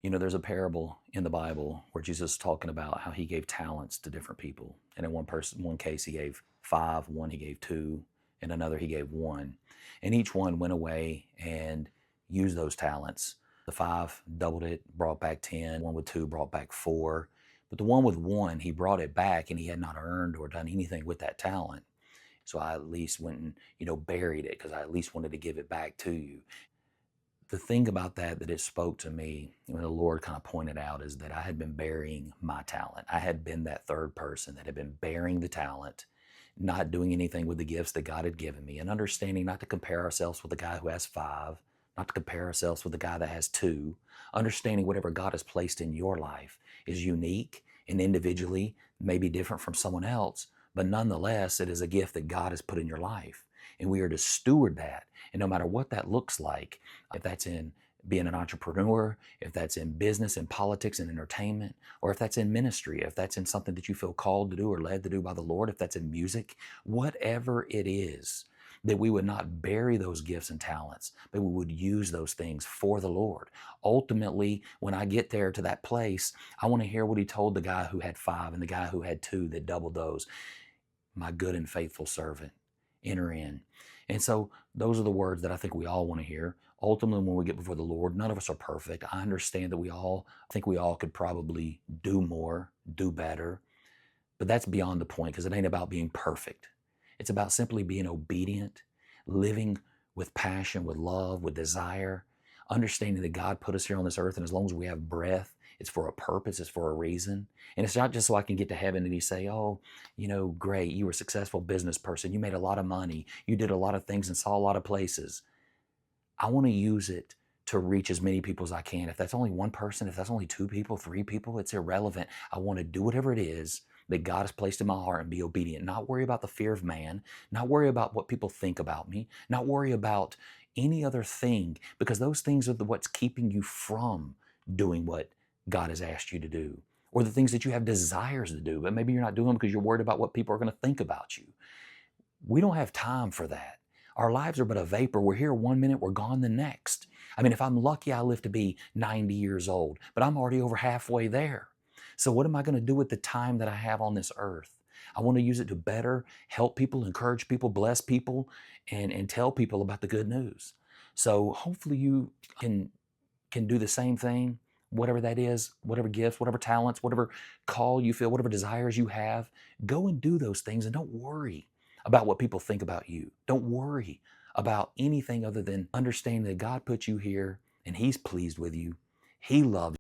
There's a parable in the Bible where Jesus is talking about how he gave talents to different people. And in one case, he gave five, one he gave two, and another he gave one. And each one went away and used those talents. The five doubled it, brought back 10. One with two brought back four. But the one with one, he brought it back and he had not earned or done anything with that talent. So I at least went and, buried it because I at least wanted to give it back to you. The thing about that it spoke to me when the Lord kind of pointed out is that I had been burying my talent. I had been that third person that had been bearing the talent, not doing anything with the gifts that God had given me, and understanding not to compare ourselves with the guy who has five, not to compare ourselves with the guy that has two, understanding whatever God has placed in your life is unique and individually may be different from someone else, but nonetheless, it is a gift that God has put in your life. And we are to steward that. And no matter what that looks like, if that's in being an entrepreneur, if that's in business and politics and entertainment, or if that's in ministry, if that's in something that you feel called to do or led to do by the Lord, if that's in music, whatever it is, that we would not bury those gifts and talents, but we would use those things for the Lord. Ultimately, when I get there to that place, I want to hear what he told the guy who had five and the guy who had two that doubled those. My good and faithful servant, enter in. And so those are the words that I think we all want to hear. Ultimately, when we get before the Lord, none of us are perfect. I understand that I think we all could probably do more, do better, but that's beyond the point because it ain't about being perfect. It's about simply being obedient, living with passion, with love, with desire, understanding that God put us here on this earth, and as long as we have breath, it's for a purpose, it's for a reason. And it's not just so I can get to heaven and he say, oh, great, you were a successful business person, you made a lot of money, you did a lot of things and saw a lot of places. I want to use it to reach as many people as I can. If that's only one person, if that's only two people, three people, it's irrelevant. I want to do whatever it is that God has placed in my heart and be obedient, not worry about the fear of man, not worry about what people think about me, not worry about any other thing, because those things are what's keeping you from doing what God has asked you to do, or the things that you have desires to do, but maybe you're not doing them because you're worried about what people are going to think about you. We don't have time for that. Our lives are but a vapor. We're here one minute, we're gone the next. I mean, if I'm lucky, I live to be 90 years old, but I'm already over halfway there. So what am I going to do with the time that I have on this earth? I want to use it to better help people, encourage people, bless people, and tell people about the good news. So hopefully you can do the same thing, whatever that is, whatever gifts, whatever talents, whatever call you feel, whatever desires you have. Go and do those things and don't worry about what people think about you. Don't worry about anything other than understanding that God put you here and he's pleased with you. He loves